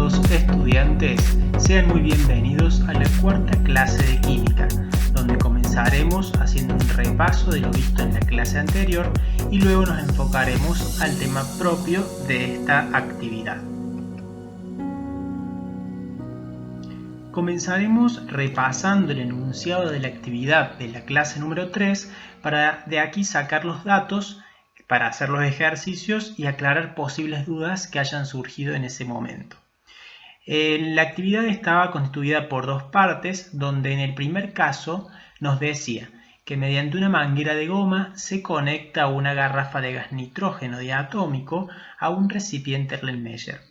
estimados estudiantes, sean muy bienvenidos a la cuarta clase de química, donde comenzaremos haciendo un repaso de lo visto en la clase anterior y luego nos enfocaremos al tema propio de esta actividad. Comenzaremos repasando el enunciado de la actividad de la clase número 3 para de aquí sacar los datos para hacer los ejercicios y aclarar posibles dudas que hayan surgido en ese momento. La actividad estaba constituida por dos partes, donde en el primer caso nos decía que mediante una manguera de goma se conecta una garrafa de gas nitrógeno diatómico a un recipiente Erlenmeyer.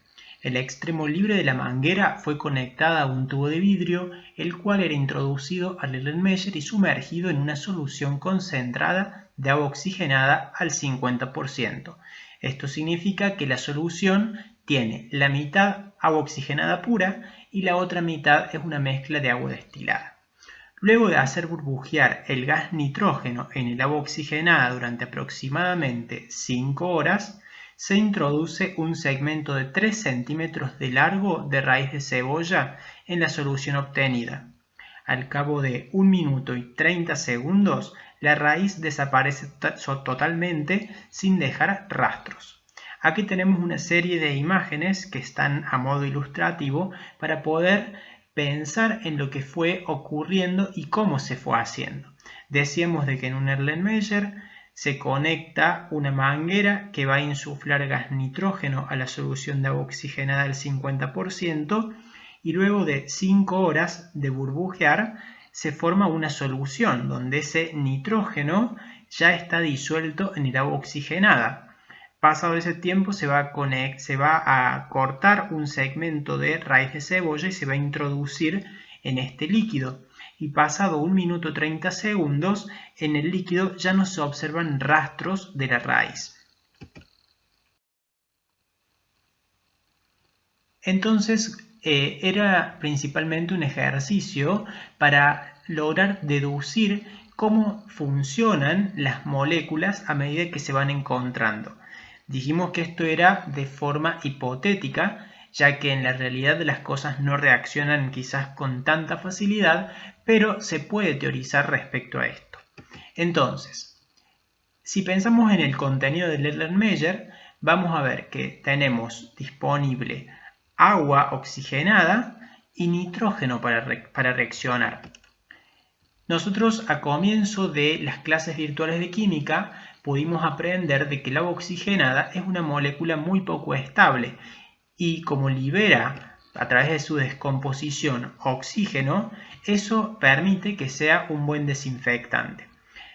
El extremo libre de la manguera fue conectada a un tubo de vidrio, el cual era introducido al Erlenmeyer y sumergido en una solución concentrada de agua oxigenada al 50%. Esto significa que la solución tiene la mitad agua oxigenada pura y la otra mitad es una mezcla de agua destilada. Luego de hacer burbujear el gas nitrógeno en el agua oxigenada durante aproximadamente 5 horas, se introduce un segmento de 3 centímetros de largo de raíz de cebolla en la solución obtenida. Al cabo de 1 minuto y 30 segundos, la raíz desaparece totalmente sin dejar rastros. Aquí tenemos una serie de imágenes que están a modo ilustrativo para poder pensar en lo que fue ocurriendo y cómo se fue haciendo. Decíamos de que en un Erlenmeyer se conecta una manguera que va a insuflar gas nitrógeno a la solución de agua oxigenada al 50% y luego de 5 horas de burbujear se forma una solución donde ese nitrógeno ya está disuelto en el agua oxigenada. Pasado ese tiempo se va a cortar un segmento de raíz de cebolla y se va a introducir en este líquido. Y pasado 1 minuto 30 segundos, en el líquido ya no se observan rastros de la raíz. Entonces, era principalmente un ejercicio para lograr deducir cómo funcionan las moléculas a medida que se van encontrando. Dijimos que esto era de forma hipotética, ya que en la realidad las cosas no reaccionan quizás con tanta facilidad, pero se puede teorizar respecto a esto. Entonces, si pensamos en el contenido del Erlenmeyer, vamos a ver que tenemos disponible agua oxigenada y nitrógeno para reaccionar. Nosotros a comienzo de las clases virtuales de química pudimos aprender de que el agua oxigenada es una molécula muy poco estable y como libera a través de su descomposición oxígeno, eso permite que sea un buen desinfectante.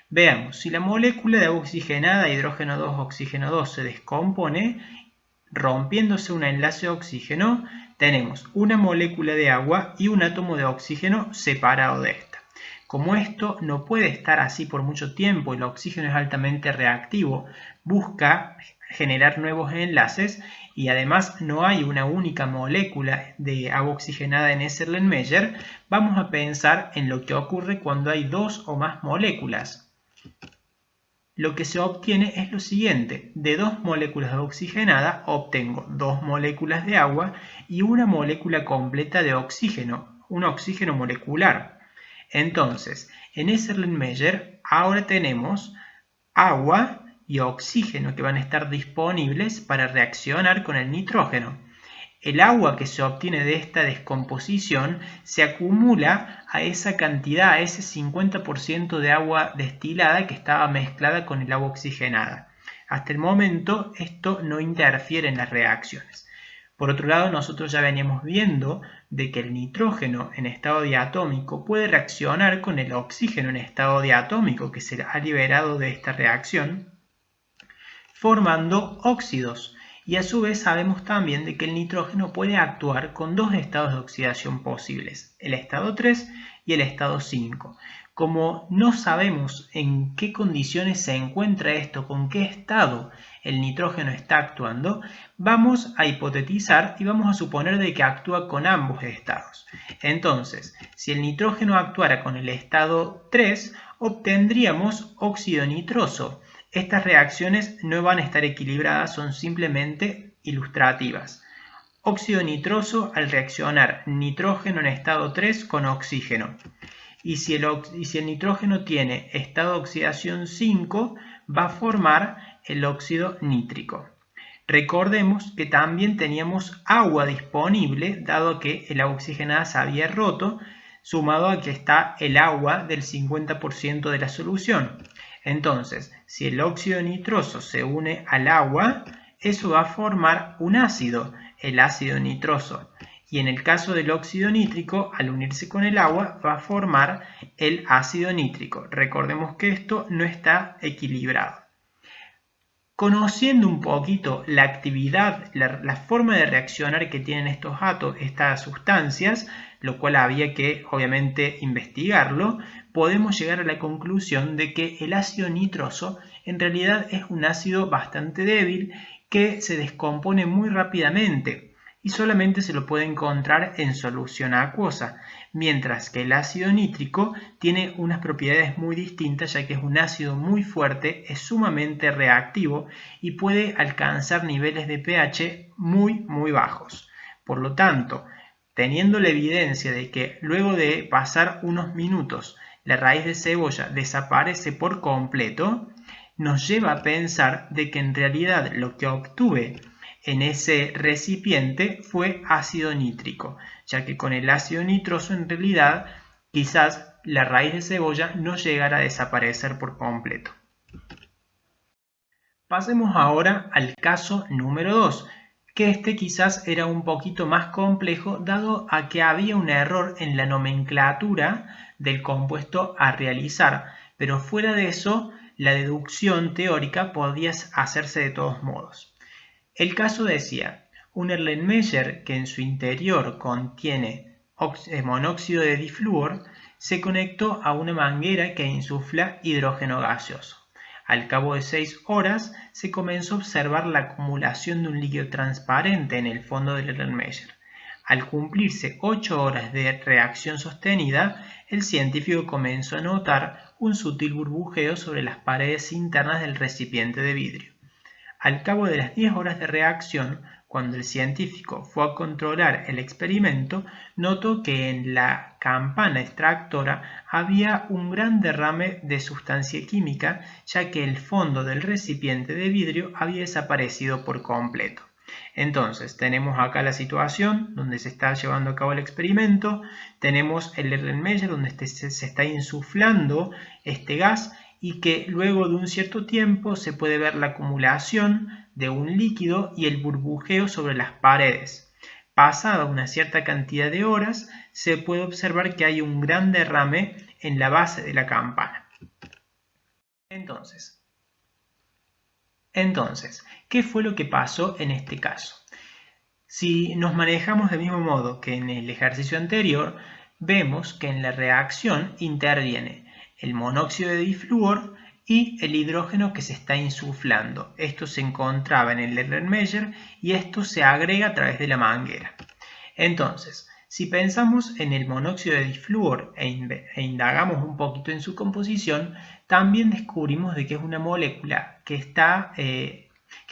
Veamos, si la molécula de agua oxigenada, hidrógeno 2, oxígeno 2, se descompone, rompiéndose un enlace de oxígeno, tenemos una molécula de agua y un átomo de oxígeno separado de esta. Como esto no puede estar así por mucho tiempo y el oxígeno es altamente reactivo, busca generar nuevos enlaces y además no hay una única molécula de agua oxigenada en ese Erlenmeyer, vamos a pensar en lo que ocurre cuando hay dos o más moléculas. Lo que se obtiene es lo siguiente: de 2 moléculas de agua oxigenada obtengo 2 moléculas de agua y una molécula completa de oxígeno, un oxígeno molecular. Entonces, en ese Erlenmeyer ahora tenemos agua y oxígeno que van a estar disponibles para reaccionar con el nitrógeno. El agua que se obtiene de esta descomposición se acumula a esa cantidad, a ese 50% de agua destilada que estaba mezclada con el agua oxigenada. Hasta el momento esto no interfiere en las reacciones. Por otro lado, nosotros ya veníamos viendo de que el nitrógeno en estado diatómico puede reaccionar con el oxígeno en estado diatómico que se ha liberado de esta reacción, formando óxidos. Y a su vez sabemos también de que el nitrógeno puede actuar con dos estados de oxidación posibles, el estado 3 y el estado 5. Como no sabemos en qué condiciones se encuentra esto, con qué estado el nitrógeno está actuando, vamos a hipotetizar y vamos a suponer de que actúa con ambos estados. Entonces, si el nitrógeno actuara con el estado 3, obtendríamos óxido nitroso. Estas reacciones no van a estar equilibradas, son simplemente ilustrativas. óxido nitroso al reaccionar nitrógeno en estado 3 con oxígeno. Y si el nitrógeno tiene estado de oxidación 5, va a formar el óxido nítrico. Recordemos que también teníamos agua disponible, dado que el agua oxigenada se había roto, sumado a que está el agua del 50% de la solución. Entonces, si el óxido nitroso se une al agua, eso va a formar un ácido, el ácido nitroso. Y en el caso del óxido nítrico, al unirse con el agua, va a formar el ácido nítrico. Recordemos que esto no está equilibrado. Conociendo un poquito la actividad, la forma de reaccionar que tienen estas sustancias, lo cual había que obviamente investigarlo, podemos llegar a la conclusión de que el ácido nitroso en realidad es un ácido bastante débil que se descompone muy rápidamente y solamente se lo puede encontrar en solución acuosa, mientras que el ácido nítrico tiene unas propiedades muy distintas, ya que es un ácido muy fuerte, es sumamente reactivo y puede alcanzar niveles de pH muy bajos. Por lo tanto, teniendo la evidencia de que luego de pasar unos minutos la raíz de cebolla desaparece por completo, nos lleva a pensar de que en realidad lo que obtuve en ese recipiente fue ácido nítrico, ya que con el ácido nitroso en realidad quizás la raíz de cebolla no llegara a desaparecer por completo. Pasemos ahora al caso número 2, que este quizás era un poquito más complejo dado a que había un error en la nomenclatura del compuesto a realizar, pero fuera de eso la deducción teórica podía hacerse de todos modos. El caso decía, un Erlenmeyer que en su interior contiene monóxido de difluor se conectó a una manguera que insufla hidrógeno gaseoso. Al cabo de 6 horas se comenzó a observar la acumulación de un líquido transparente en el fondo del Erlenmeyer. Al cumplirse 8 horas de reacción sostenida, el científico comenzó a notar un sutil burbujeo sobre las paredes internas del recipiente de vidrio. Al cabo de las 10 horas de reacción, cuando el científico fue a controlar el experimento, notó que en la campana extractora había un gran derrame de sustancia química, ya que el fondo del recipiente de vidrio había desaparecido por completo. Entonces, tenemos acá la situación donde se está llevando a cabo el experimento, tenemos el Erlenmeyer donde se está insuflando este gas y que luego de un cierto tiempo se puede ver la acumulación de un líquido y el burbujeo sobre las paredes. Pasada una cierta cantidad de horas, se puede observar que hay un gran derrame en la base de la campana. Entonces, ¿qué fue lo que pasó en este caso? Si nos manejamos del mismo modo que en el ejercicio anterior, vemos que en la reacción interviene el monóxido de difluor y el hidrógeno que se está insuflando. Esto se encontraba en el Erlenmeyer y esto se agrega a través de la manguera. Entonces, si pensamos en el monóxido de difluor e indagamos un poquito en su composición, también descubrimos de que es una molécula que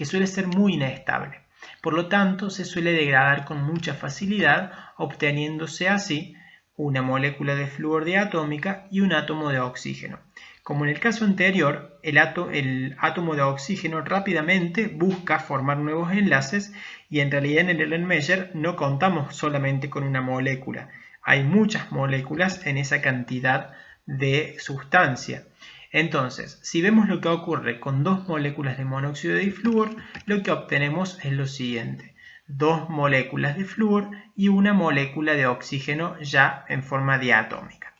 suele ser muy inestable. Por lo tanto, se suele degradar con mucha facilidad, obteniéndose así una molécula de flúor diatómica y un átomo de oxígeno. Como en el caso anterior, el átomo de oxígeno rápidamente busca formar nuevos enlaces y en realidad en el Erlenmeyer no contamos solamente con una molécula. Hay muchas moléculas en esa cantidad de sustancia. Entonces, si vemos lo que ocurre con dos moléculas de monóxido de difluor, lo que obtenemos es lo siguiente. Dos moléculas de flúor y una molécula de oxígeno ya en forma diatómica.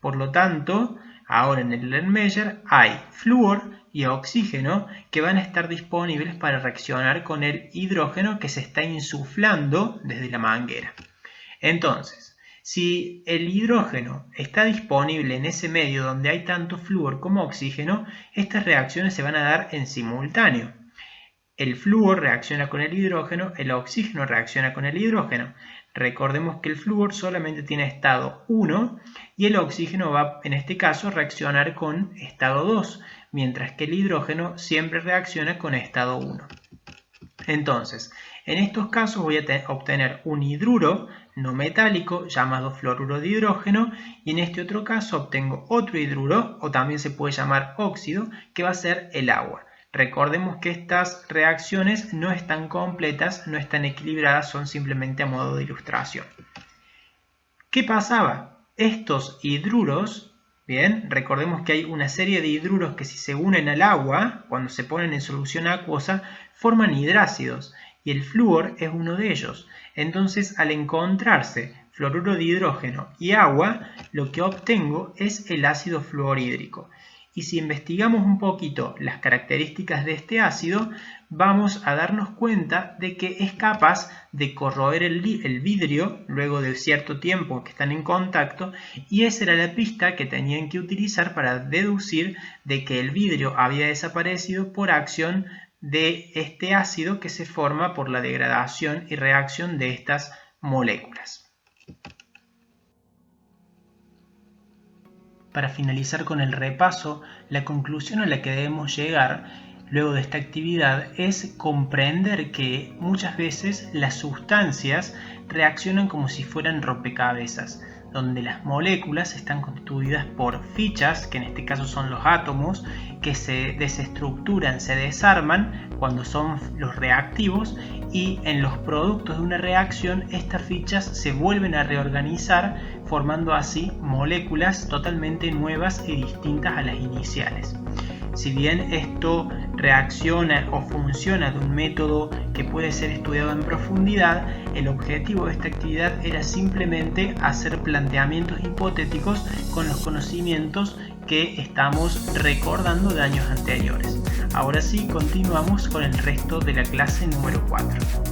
Por lo tanto, ahora en el Erlenmeyer hay flúor y oxígeno que van a estar disponibles para reaccionar con el hidrógeno que se está insuflando desde la manguera. Entonces, si el hidrógeno está disponible en ese medio donde hay tanto flúor como oxígeno, estas reacciones se van a dar en simultáneo. El flúor reacciona con el hidrógeno, el oxígeno reacciona con el hidrógeno. Recordemos que el flúor solamente tiene estado 1 y el oxígeno va, en este caso, a reaccionar con estado 2, mientras que el hidrógeno siempre reacciona con estado 1. Entonces, en estos casos voy a obtener un hidruro no metálico llamado fluoruro de hidrógeno, y en este otro caso obtengo otro hidruro, o también se puede llamar óxido, que va a ser el agua. Recordemos que estas reacciones no están completas, no están equilibradas, son simplemente a modo de ilustración. ¿Qué pasaba? Estos hidruros, bien, recordemos que hay una serie de hidruros que si se unen al agua, cuando se ponen en solución acuosa, forman hidrácidos, y el flúor es uno de ellos. Entonces, al encontrarse fluoruro de hidrógeno y agua, lo que obtengo es el ácido fluorhídrico. Y si investigamos un poquito las características de este ácido, vamos a darnos cuenta de que es capaz de corroer el vidrio luego de cierto tiempo que están en contacto, y esa era la pista que tenían que utilizar para deducir de que el vidrio había desaparecido por acción de este ácido que se forma por la degradación y reacción de estas moléculas. Para finalizar con el repaso, la conclusión a la que debemos llegar luego de esta actividad es comprender que muchas veces las sustancias reaccionan como si fueran rompecabezas, donde las moléculas están constituidas por fichas, que en este caso son los átomos, que se desestructuran, se desarman cuando son los reactivos, y en los productos de una reacción estas fichas se vuelven a reorganizar, formando así moléculas totalmente nuevas y distintas a las iniciales. Si bien esto reacciona o funciona de un método que puede ser estudiado en profundidad, el objetivo de esta actividad era simplemente hacer planteamientos hipotéticos con los conocimientos que estamos recordando de años anteriores. Ahora sí, continuamos con el resto de la clase número 4.